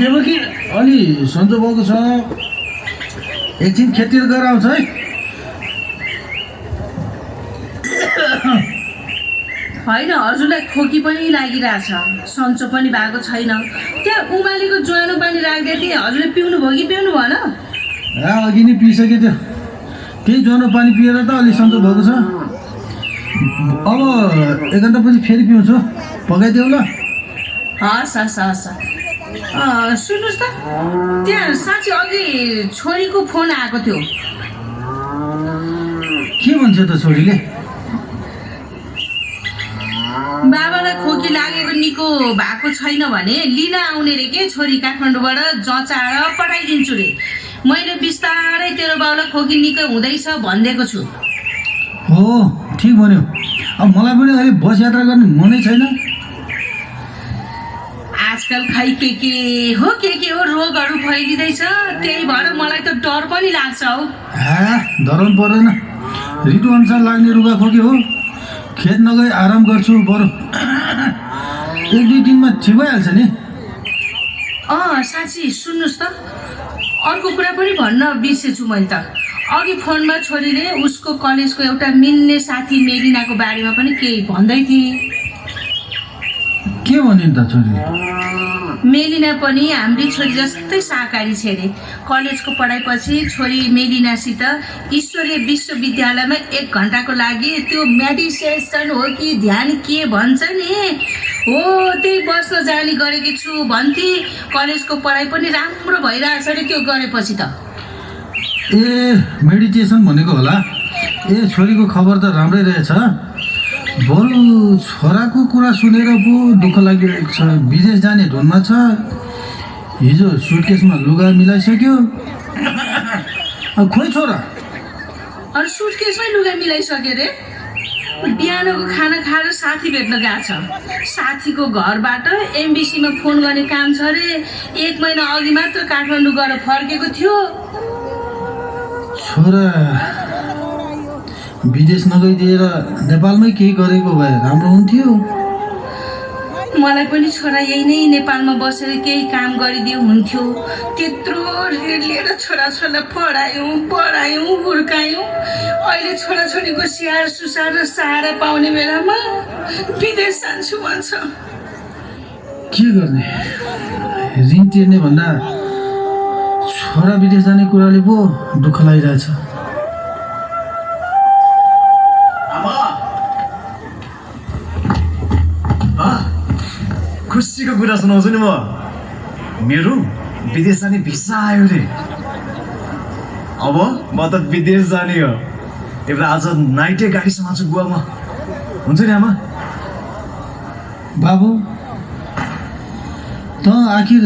देवकी अलि सन्चो भएको छ एकछिन खेततिर गएर आउँछ है होइन हजुरलाई खोकी पनि लागिरहेछ सन्चो पनि भएको छैन त्यहाँ उमालेको ज्वानो पानी राख्दै थिएँ हजुरले पिउनु भयो कि पिउनु भएन अघि नै पिइसक्यो त्यो त्यही ज्वानो पानी पिएर त अलि सन्चो भएको छ अब एक घन्टापछि फेरि पिउँछु पकाइदेऊ ल हस् हस् हस् सुन्नुहोस् त त्यहाँ साँच्चै अघि छोरीको फोन आएको थियो के भन्छ त छोरीले बाबालाई खोकी लागेको निको भएको छैन भने लिन आउने रे के छोरी काठमाडौँबाट जचाएर पठाइदिन्छु रे मैले बिस्तारै तेरो बाउलाई खोकी निकै हुँदैछ भनिदिएको छु हो ठिक भन्यो अब मलाई पनि अहिले बस यात्रा गर्ने मनै छैन आजकल खै के हो रोगहरू फैलिँदैछ त्यही भएर मलाई त डर पनि लाग्छ हौ डराउनु पर्दैन ऋतु अनुसार लाग्ने रुगा खोकी हो खेत नगई आराम गर्छु बरु एक दुई दिनमा ठिक भइहाल्छ नि साँच्ची सुन्नुहोस् त अर्को कुरा पनि भन्न बिर्सेछु मैले त अघि फोनमा छोरीले उसको कलेजको एउटा मिल्ने साथी मेलिनाको बारेमा पनि केही भन्दै थिए के भन्यो नि त छोरीले मेलिना पनि हाम्री छोरी जस्तै शाकाहारी छ अरे कलेजको पढाइपछि छोरी मेलिनासित ईश्वरीय विश्वविद्यालयमा 1 घन्टाको लागि त्यो मेडिटेसन हो कि ध्यान के भन्छ नि हो त्यही बस्न जाने गरेकी छु भन्थे कलेजको पढाइ पनि राम्रो भइरहेछ अरे त्यो गरेपछि त ए मेडिटेसन भनेको होला ए छोरीको खबर त राम्रै रहेछ बरु छोराको कुरा सुनेर पो दुःख लागिरहेको छ विदेश जाने धुनमा छ हिजो सुटकेसमा लुगा मिलाइसक्यो खोइ छोरा अरू सुटकेसमै लुगा मिलाइसक्यो रे बिहानको खाना खाएर साथी भेट्न गएको छ साथीको घरबाट एमबिसीमा फोन गर्ने काम छ अरे 1 महिना अघि मात्र काठमाडौँ गएर फर्केको थियो छोरा विदेश नगइदिएर नेपालमै केही गरेको भए राम्रो हुन्थ्यो मलाई पनि छोरा यही नै नेपालमा बसेर केही काम गरिदियो हुन्थ्यो त्यत्रो ऋण लिएर छोराछोरीलाई पढायौँ हुर्कायौँ अहिले छोराछोरीको स्याहार सुसार र सहारा पाउने बेलामा विदेश जान्छु भन्छ के गर्ने ऋण तिर्ने भन्दा छोरा विदेश जाने कुराले पो दुःख लागिरहेछ खुसीको कुरा सुनाउँछु नि म मेरो विदेश जाने भिसा आयो रे अब म त विदेश जाने हो त्यही भएर आज नाइटै गाडी समात्छु गोवामा हुन्छ नि आमा बाबु त आखिर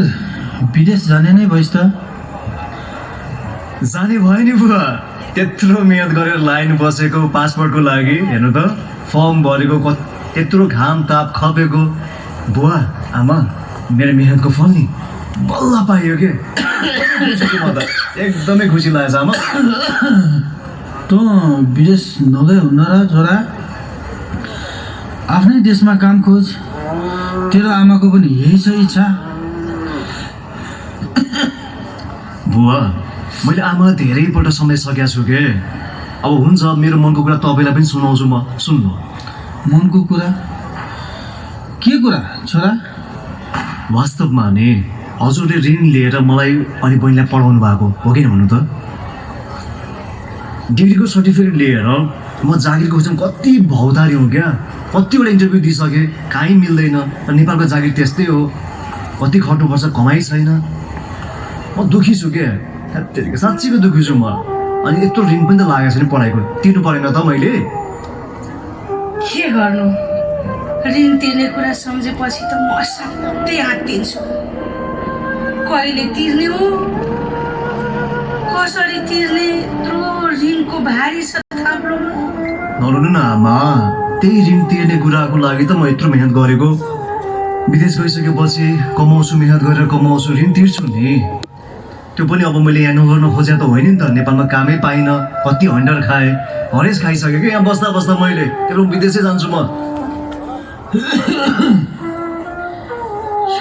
विदेश जाने नै भइस् त जाने भयो नि बुवा त्यत्रो मेहनत गरेर लाइन बसेको पासपोर्टको लागि हेर्नु त फर्म भरेको त्यत्रो घाम ताप खपेको बुवा आमा मेरो मेहनतको फल नि बल्ल पाइयो के म त एकदमै खुसी लागेछ आमा त विदेश नगए हुन्न र छोरा आफ्नै देशमा काम खोज तेरो आमाको पनि यही छ इच्छा बुवा मैले आमा धेरैपल्ट सम्झाइसकेको छु के अब हुन्छ मेरो मनको कुरा तपाईँलाई पनि सुनाउँछु म सुन्नु मनको कुरा के कुरा छोरा वास्तवमा नि हजुरले ऋण लिएर मलाई अनि बहिनीलाई पढाउनु भएको हो किन भन्नु त डिग्रीको सर्टिफिकेट लिएर म जागिरको खोज्न कति भौतारी हुँ क्या कतिवटा इन्टरभ्यू दिइसकेँ काहीँ मिल्दैन नेपालको जागिर त्यस्तै हो कति खट्नुपर्छ कमाइ छैन म दुखी छु क्या साँच्चीको दुखी छु म अनि यत्रो ऋण पनि त लागेको छ नि पढाइको तिर्नु परेन त मैले के गर्नु ऋण तिर्ने कुरा सम्झेपछि त म असाध्यै आत्तिन्छु कहिले तिर्ने हो कसरी तिर्ने यत्रो ऋणको भारी छ थाप्लोमा नरुनु न आमा त्यही ऋण तिर्ने कुराको लागि त म यत्रो मेहनत गरेको विदेश गइसकेपछि कमाउँछु मेहनत गरेर कमाउँछु ऋण तिर्छु नि त्यो पनि अब मैले यहाँ नगर्न खोजे त होइन नि त नेपालमा कामै पाइनँ कति हन्डर खाएँ हरेस खाइसकेँ कि यहाँ बस्दा बस्दा मैले त्यो विदेशै जान्छु म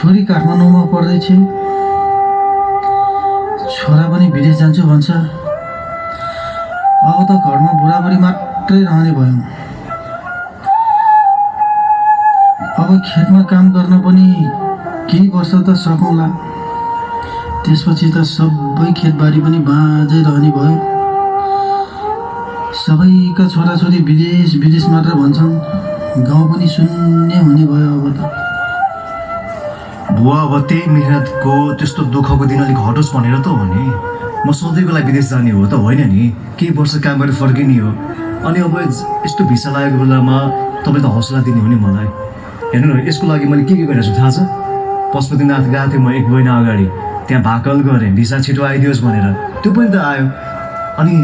छोरी काठमाडौँमा पढ्दैछ, छोरा पनि विदेश जान्छु भन्छ। अब त घरमा बुढाबुढी मात्रै रहने भयौँ। अब खेतमा काम गर्न पनि केही वर्ष त सकौँला, त्यसपछि त सबै खेतबारी पनि बाँझै रहने भयो। सबैका छोराछोरी विदेश विदेश मात्र भन्छन्, गाउँ पनि शून्य हुने भयो अब त। बुवा अब त्यही मेहनतको त्यस्तो दुःखको दिन अलिक हटोस् भनेर त हो नि। म सधैँको लागि विदेश जाने हो त होइन नि, केही वर्ष काम गरेर फर्किने हो। अनि अब यस्तो भिसा लागेको बेलामा तपाईँ त हौसला दिने हो नि मलाई। हेर्नु न, यसको लागि मैले के गरेको छु थाहा छ? पशुपतिनाथ गएको थिएँ म 1 महिना अगाडि, त्यहाँ भाकल गरेँ भिसा छिटो आइदियोस् भनेर, त्यो पनि त आयो। अनि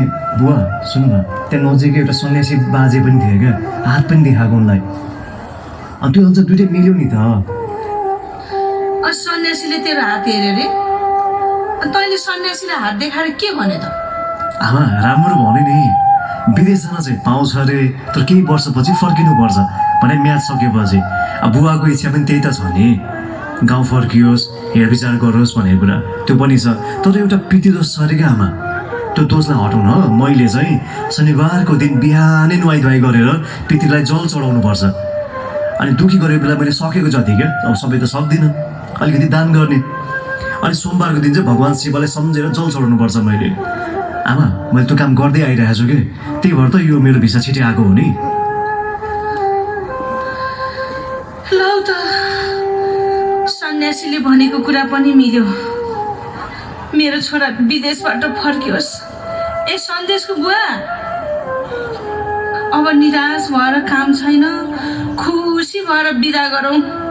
बुवा सुन्नु न, त्यहाँ नजिकै एउटा सन्यासी बाजे पनि थियो क्या, हात पनि देखाएको उनलाई। अनि त्यो अनुसार दुइटै मिल्यो नि त। सन्यासीले तेरो हात हेऱ्यो रे, तैँले सन्यासीलाई हात देखाएर के भने त? आमा राम्रो भने नि, विदेश जान चाहिँ पाउँछ अरे, तर केही वर्षपछि फर्किनुपर्छ भने म्याच सकेपछि। अब बुवाको इच्छा पनि त्यही त छ नि, गाउँ फर्कियोस्, हेरविचार गरोस् भन्ने कुरा त्यो पनि छ। तर एउटा पितृ दोष छ अरे क्या आमा, त्यो दोषलाई हटाउन मैले चाहिँ शनिबारको दिन बिहानै नुहाइ गरेर पितृलाई जल चढाउनुपर्छ। अनि दुखी गरेको बेला मैले सकेको जति क्या, अब सबै त सक्दिनँ, अलिकति दान गर्ने। अनि सोमबारको दिन चाहिँ भगवान् शिवलाई सम्झेर जल चढाउनुपर्छ मैले। आमा मैले त्यो काम गर्दै आइरहेको छु कि, त्यही भएर त यो मेरो भिसा छिटै आएको हो नि। लौ त, सन्यासीले भनेको कुरा पनि मिल्यो, मेरो छोरा विदेशबाट फर्कियोस्। ए सन्देशको बुवा, अब निराश भएर काम छैन, खुसी भएर बिदा गरौँ।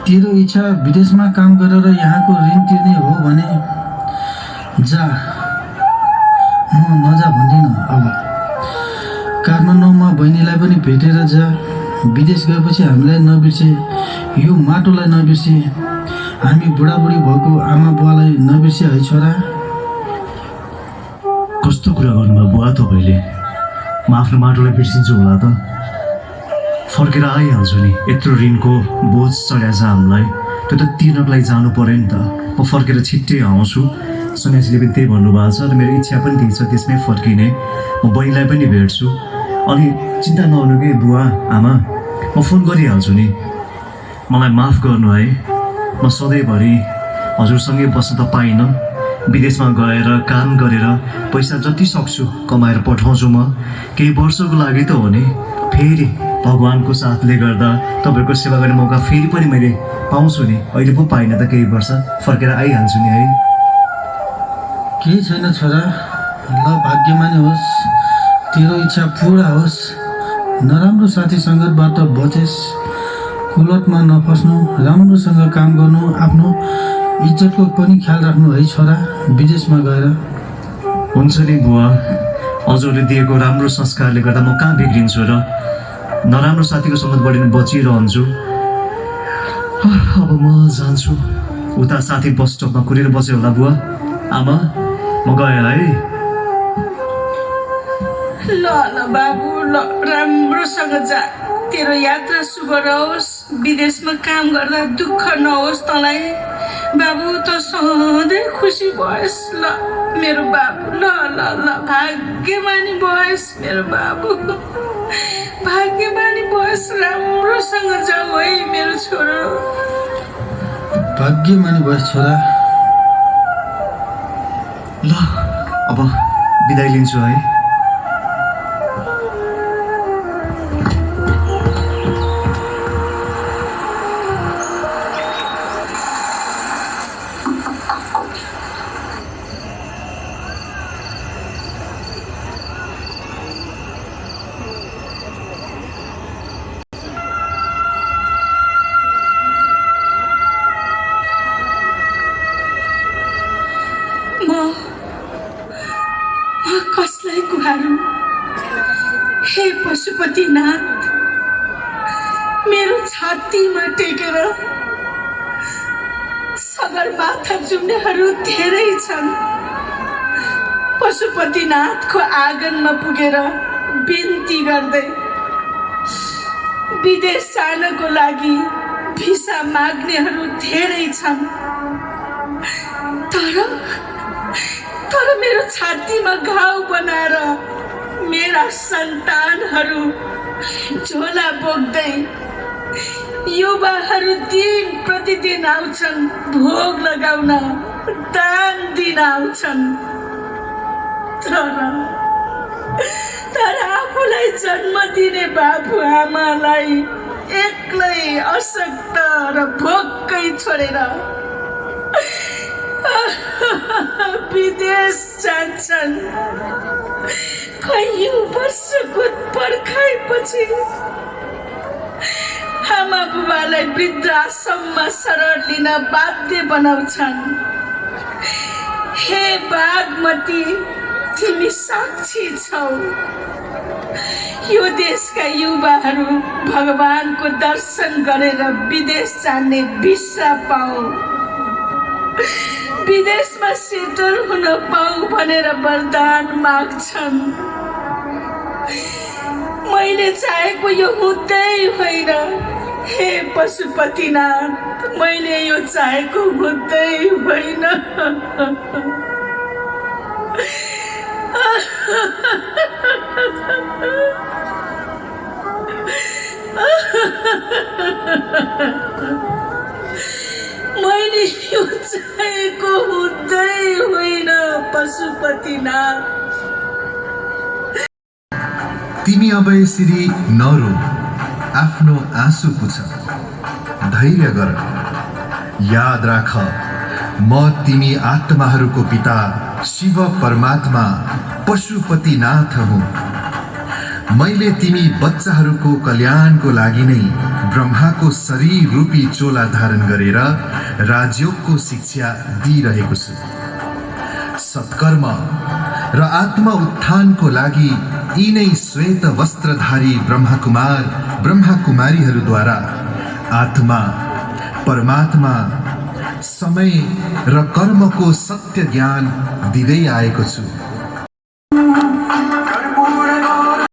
तेरो इच्छा विदेशमा काम गरेर यहाँको ऋण तिर्ने हो भने जा, म नजा भन्दिनँ। अब काठमाडौँमा बहिनीलाई पनि भेटेर जा, विदेश गएपछि हामीलाई नबिर्से, यो माटोलाई नबिर्से, हामी बुढाबुढी भएको आमा बुवालाई नबिर्से है छोरा। कस्तो कुरा गर्नुभयो बुवा तपाईँले? म आफ्नो माटोलाई बिर्सिन्छु होला त? फर्केर आइहाल्छु नि, यत्रो ऋणको बोझ चढ्या छ हामीलाई, त्यो त तिर्नको लागि जानु पऱ्यो नि त। म फर्केर छिट्टै आउँछु, सन्यासीले पनि त्यही भन्नुभएको छ र मेरो इच्छा पनि त्यही छ, त्यसमै फर्किने। म बहिनीलाई पनि भेट्छु। अनि चिन्ता नगर्नु कि बुवा आमा, म फोन गरिहाल्छु नि। मलाई माफ गर्नु है, म सधैँभरि हजुरसँगै बस्न त पाइनँ। विदेशमा गएर काम गरेर पैसा जति सक्छु कमाएर पठाउँछु म। केही वर्षको लागि त हो नि, फेरि भगवान्को साथले गर्दा तपाईँको सेवा गर्ने मौका फेरि पनि मैले पाउँछु नि। अहिले पो पाइनँ त, केही वर्ष फर्केर आइहाल्छु नि है। केही छैन छोरा, ल भाग्यमानी होस्, तेरो इच्छा पुरा होस्, नराम्रो साथी सङ्गतबाट बचेस्, कुलतमा नफस्नु, राम्रोसँग काम गर्नु, आफ्नो इज्जतको पनि ख्याल राख्नु है छोरा विदेशमा गएर। हुन्छ नि बुवा, हजुरले दिएको राम्रो संस्कारले गर्दा म कहाँ बिग्रिन्छु र? नराम्रो साथीको सङ्गतबाट बचिरहन्छु। अब म जान्छु, उता साथी बस स्टपमा कुरेर बस्यो होला बुवा आमा, म गएँ है। ल ल बाबु, ल राम्रोसँग जा, तेरो यात्रा शुभ रहोस्, विदेशमा काम गर्दा दुःख नहोस् तँलाई। बाबु त सधैँ खुसी भएस् ल मेरो बाबु, ल ल ल भाग्यमानी भएस् मेरो बाबु, भाग्यमानी भएस्, राम्रोसँग जाऊ है मेरो छोरो। भाग्यमानी भएस् छोरा। ल अब बिदाई लिन्छु है। कसलाई गुहारौँ? हे पशुपतिनाथ, मेरो छातीमा टेकेर सगरमाथा जुम्नेहरू धेरै छन्। पशुपतिनाथको आँगनमा पुगेर बिन्ती गर्दै विदेश जानको लागि भिसा माग्नेहरू धेरै छन्, तर मेरो छातीमा घाउ बनाएर मेरा सन्तानहरू झोला बोक्दै युवाहरू दिन प्रतिदिन आउँछन्, भोग लगाउन, दान दिन आउँछन्। तर आफूलाई जन्म दिने बाबु आमालाई एक्लै अशक्त र भोकै छोडेर विदेश जान्छन्। कैयौं वर्षको पर्खाइपछि आमा बुबालाई वृद्धाश्रममा शरण लिन बाध्य बनाउँछन्। हे बागमती, तिमी साक्षी छौ। यो देशका युवाहरू भगवानको दर्शन गरेर विदेश जाने भिसा पाऊ, विदेशमा सेटल हुन पाऊ भनेर वरदान माग्छन्। मैले चाहेको यो हुँदै होइन। हे पशुपतिनाथ, मैले यो चाहेको हुँदै होइन। मैले यो चाहेको हुँदै होइन पशुपतिनाथ। तिमी अब यसरी नरो, आफ्नो आँसु पुछ, धैर्य गर। याद राख, म तिमी आत्माहरूको पिता शिव परमात्मा पशुपतिनाथ हुँ। मैले तिमी बच्चाहरूको कल्याणको लागि नै ब्रह्माको शरीर रूपी चोला धारण गरेर राजयोगको शिक्षा दिइरहेको छु। सत्कर्म र आत्मा उत्थानको लागि यिनै श्वेत वस्त्रधारी ब्रह्मकुमार ब्रह्मकुमारीहरूद्वारा आत्मा, परमात्मा, समय र कर्मको सत्य ज्ञान दिँदै आएको छु।